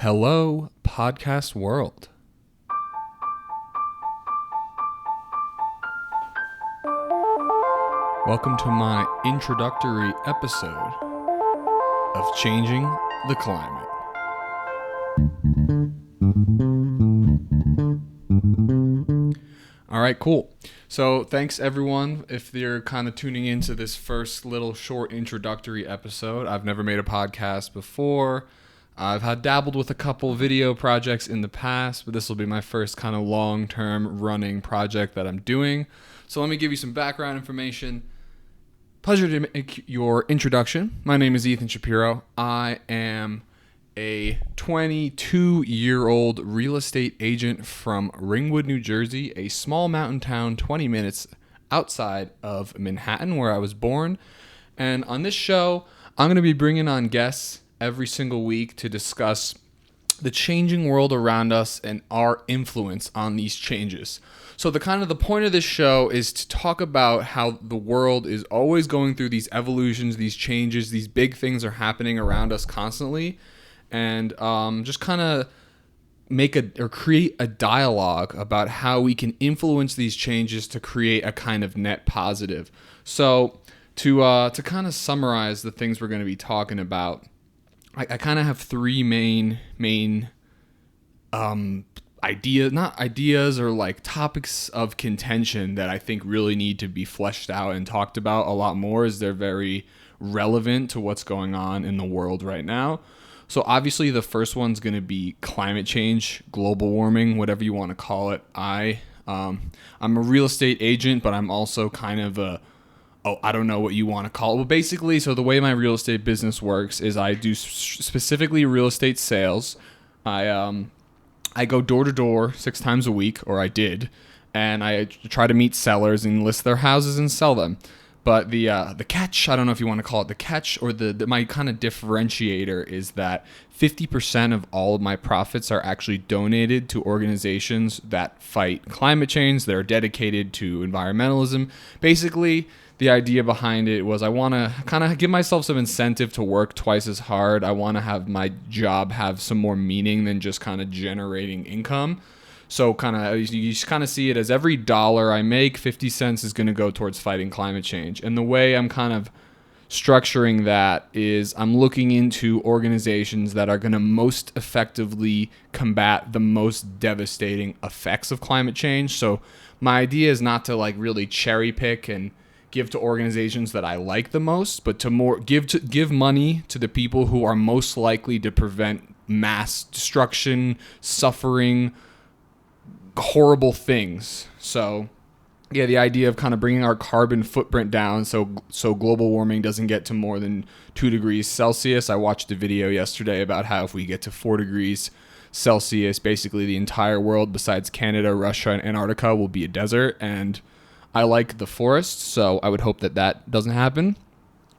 Hello, podcast world. Welcome to my introductory episode of Changing the Climate. All right, cool. So thanks everyone if you're kind of tuning into this first little short introductory episode. I've never made a podcast before. I've had dabbled with a couple video projects in the past, but this will be my first kind of long-term running project that I'm doing. So let me give you some background information. Pleasure to make your introduction. My name is Ethan Shapiro. I am a 22-year-old real estate agent from Ringwood, New Jersey, a small mountain town 20 minutes outside of Manhattan, where I was born. And on this show, I'm going to be bringing on guests every single week to discuss the changing world around us and our influence on these changes. So the point of this show is to talk about how the world is always going through these evolutions, these changes, these big things are happening around us constantly, and just kind of create a dialogue about how we can influence these changes to create a kind of net positive. So to kind of summarize the things we're going to be talking about, I kind of have three main ideas or like topics of contention that I think really need to be fleshed out and talked about a lot more, as they're very relevant to what's going on in the world right now. So obviously the first one's going to be climate change, global warming, whatever you want to call it. I'm a real estate agent, but I'm also kind of I don't know what you want to call it. Well, basically, so the way my real estate business works is I do specifically real estate sales. I go door to door 6 times a week, or I did, and I try to meet sellers and list their houses and sell them. But the catch, I don't know if you want to call it the catch, or my kind of differentiator is that 50% of all of my profits are actually donated to organizations that fight climate change, that are dedicated to environmentalism. Basically, the idea behind it was I want to kind of give myself some incentive to work twice as hard. I want to have my job have some more meaning than just kind of generating income. So you kind of see it as every dollar I make, 50 cents is going to go towards fighting climate change. And the way I'm kind of structuring that is I'm looking into organizations that are going to most effectively combat the most devastating effects of climate change. So my idea is not to like really cherry pick and give to organizations that I like the most, but to give money to the people who are most likely to prevent mass destruction, suffering, horrible things. So yeah, the idea of kind of bringing our carbon footprint down so global warming doesn't get to more than 2 degrees Celsius. I watched a video yesterday about how if we get to 4 degrees Celsius, basically the entire world besides Canada, Russia, and Antarctica will be a desert. And I like the forests, so I would hope that doesn't happen.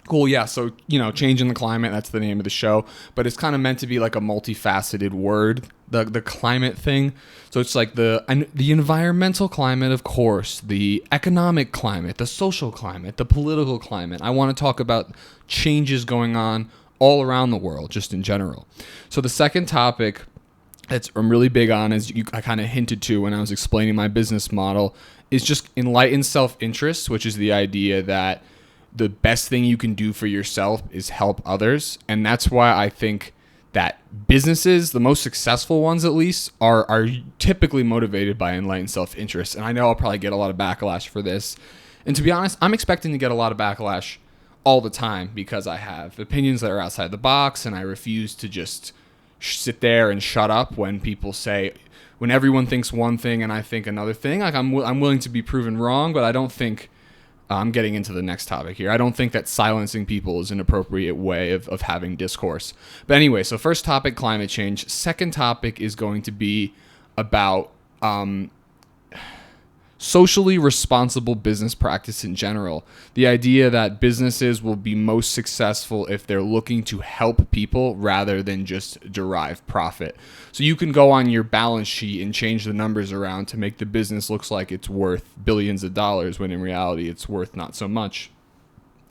Cool, yeah, so, changing the climate, that's the name of the show, but it's kind of meant to be like a multifaceted word, the climate thing. So it's like the environmental climate, of course, the economic climate, the social climate, the political climate. I want to talk about changes going on all around the world, just in general. So the second topic I'm really big on, as I kind of hinted to when I was explaining my business model, is just enlightened self-interest, which is the idea that the best thing you can do for yourself is help others. And that's why I think that businesses, the most successful ones at least, are typically motivated by enlightened self-interest. And I know I'll probably get a lot of backlash for this. And to be honest, I'm expecting to get a lot of backlash all the time because I have opinions that are outside the box, and I refuse to just sit there and shut up when people say, when everyone thinks one thing and I think another thing. Like I'm willing to be proven wrong, but I don't think I'm getting into the next topic here. I don't think that silencing people is an appropriate way of having discourse. But anyway, so first topic, climate change. Second topic is going to be about socially responsible business practice in general. The idea that businesses will be most successful if they're looking to help people rather than just derive profit. So you can go on your balance sheet and change the numbers around to make the business looks like it's worth billions of dollars when in reality it's worth not so much.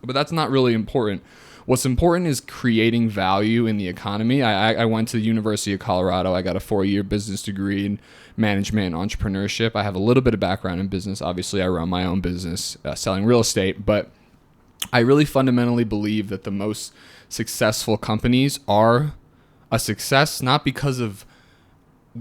But that's not really important. What's important is creating value in the economy. I went to the University of Colorado. I got a 4-year business degree in management and entrepreneurship. I have a little bit of background in business. Obviously, I run my own business selling real estate, but I really fundamentally believe that the most successful companies are a success not because of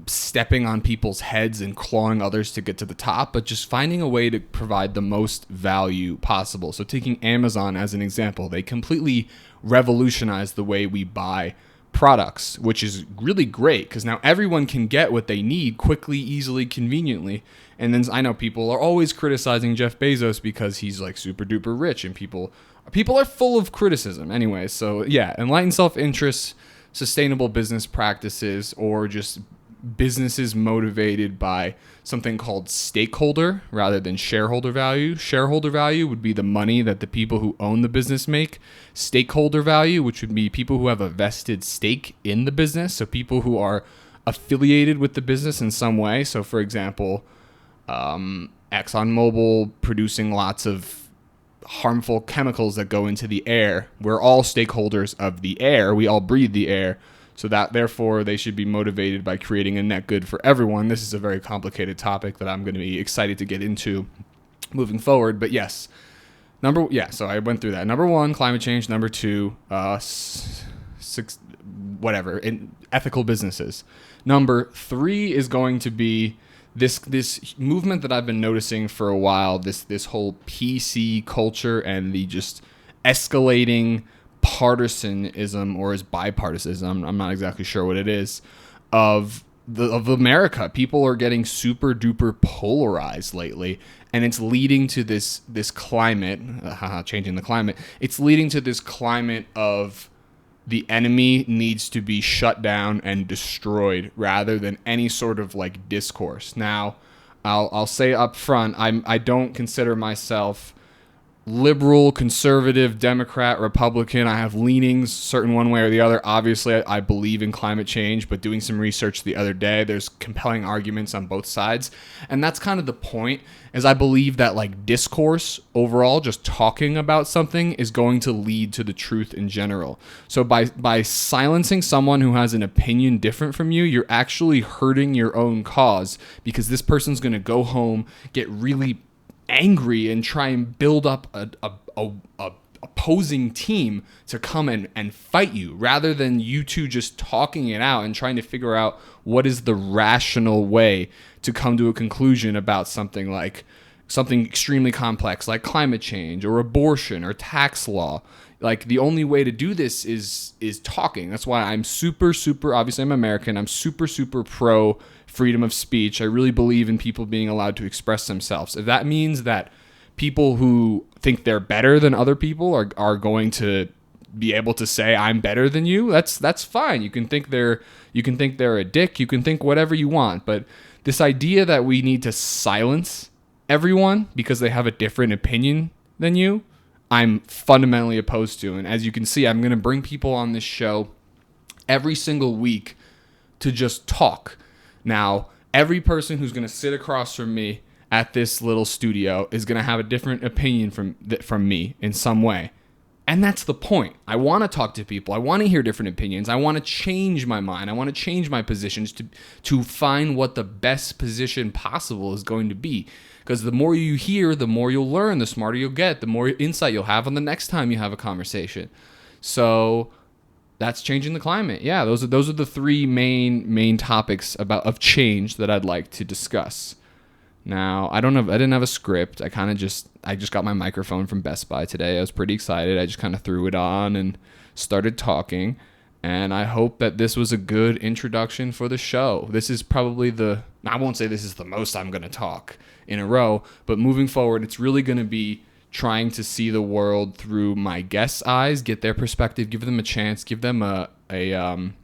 stepping on people's heads and clawing others to get to the top, but just finding a way to provide the most value possible. So taking Amazon as an example, they completely revolutionized the way we buy products, which is really great because now everyone can get what they need quickly, easily, conveniently. And then I know people are always criticizing Jeff Bezos because he's like super duper rich, and people are full of criticism anyway. So yeah, enlightened self-interest, sustainable business practices, or just businesses motivated by something called stakeholder rather than shareholder value. Shareholder value would be the money that the people who own the business make. Stakeholder value, which would be people who have a vested stake in the business, so people who are affiliated with the business in some way. So for example, ExxonMobil producing lots of harmful chemicals that go into the air. We're all stakeholders of the air. We all breathe the air. So that therefore they should be motivated by creating a net good for everyone. This is a very complicated topic that I'm going to be excited to get into moving forward. But yes, so I went through that. Number 1, climate change. Number 2, ethical businesses. Number 3 is going to be this movement that I've been noticing for a while. This whole PC culture and the just escalating partisanism, or is bipartisanism, I'm not exactly sure what it is, of America. People are getting super duper polarized lately, and it's leading to this climate, changing the climate. It's leading to this climate of the enemy needs to be shut down and destroyed rather than any sort of like discourse. Now, I'll say up front, I don't consider myself liberal, conservative, Democrat, Republican. I have leanings certain one way or the other. Obviously, I believe in climate change, but doing some research the other day, there's compelling arguments on both sides. And that's kind of the point, is I believe that like discourse overall, just talking about something, is going to lead to the truth in general. So by silencing someone who has an opinion different from you, you're actually hurting your own cause, because this person's going to go home, get really angry, and try and build up a opposing team to come and fight you, rather than you two just talking it out and trying to figure out what is the rational way to come to a conclusion about something extremely complex like climate change or abortion or tax law. Like, the only way to do this is talking. That's why I'm super, obviously I'm American, I'm super pro freedom of speech. I really believe in people being allowed to express themselves. If that means that people who think they're better than other people are going to be able to say I'm better than you, that's fine. You can think they're a dick, you can think whatever you want, but this idea that we need to silence everyone because they have a different opinion than you, I'm fundamentally opposed to. And as you can see, I'm going to bring people on this show every single week to just talk. Now, every person who's going to sit across from me at this little studio is going to have a different opinion from me in some way. And that's the point. I want to talk to people. I want to hear different opinions. I want to change my mind. I want to change my positions to find what the best position possible is going to be. Because the more you hear, the more you'll learn, the smarter you'll get, the more insight you'll have on the next time you have a conversation. So that's changing the climate. Yeah, those are the 3 main topics of change that I'd like to discuss. Now, I didn't have a script. I just got my microphone from Best Buy today. I was pretty excited. I just kind of threw it on and started talking. And I hope that this was a good introduction for the show. This is probably I won't say this is the most I'm going to talk in a row, but moving forward, it's really going to be trying to see the world through my guests' eyes, get their perspective, give them a chance, give them an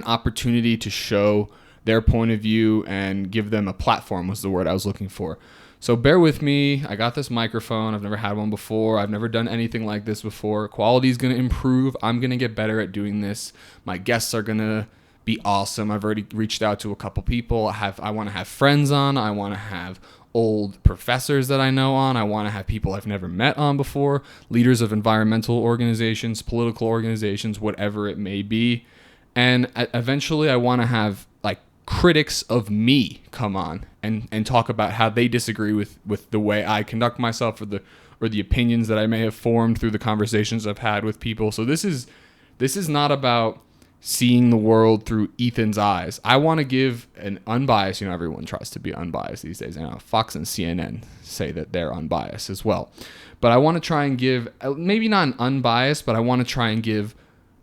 opportunity to show their point of view, and give them a platform was the word I was looking for. So bear with me. I got this microphone. I've never had one before. I've never done anything like this before. Quality is going to improve. I'm going to get better at doing this. My guests are going to be awesome. I've already reached out to a couple people. I want to have friends on. I want to have old professors that I know on. I want to have people I've never met on before, leaders of environmental organizations, political organizations, whatever it may be. And eventually I want to have like critics of me come on and talk about how they disagree with the way I conduct myself, or the opinions that I may have formed through the conversations I've had with people. So this is not about seeing the world through Ethan's eyes. I want to give an unbiased, everyone tries to be unbiased these days. Fox and CNN say that they're unbiased as well. But I want to try and give, maybe not an unbiased, but I want to try and give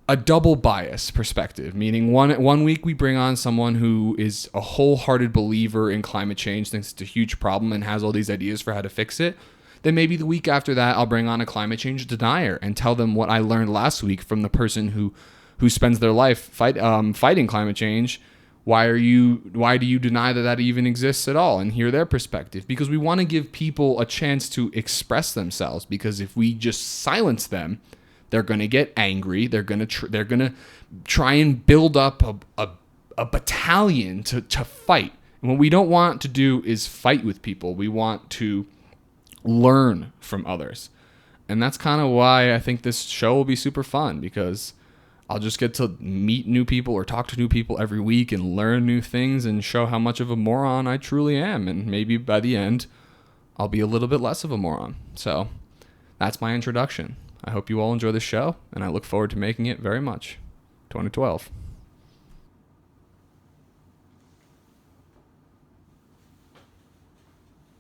a double bias perspective, meaning one week we bring on someone who is a wholehearted believer in climate change, thinks it's a huge problem and has all these ideas for how to fix it. Then maybe the week after that, I'll bring on a climate change denier and tell them what I learned last week from the person who spends their life fighting climate change. Why do you deny that even exists at all? And hear their perspective, because we want to give people a chance to express themselves. Because if we just silence them, they're going to get angry. They're going to try and build up a battalion to fight. And what we don't want to do is fight with people. We want to learn from others. And that's kind of why I think this show will be super fun, because I'll just get to meet new people or talk to new people every week and learn new things and show how much of a moron I truly am. And maybe by the end, I'll be a little bit less of a moron. So that's my introduction. I hope you all enjoy the show, and I look forward to making it very much. 2012.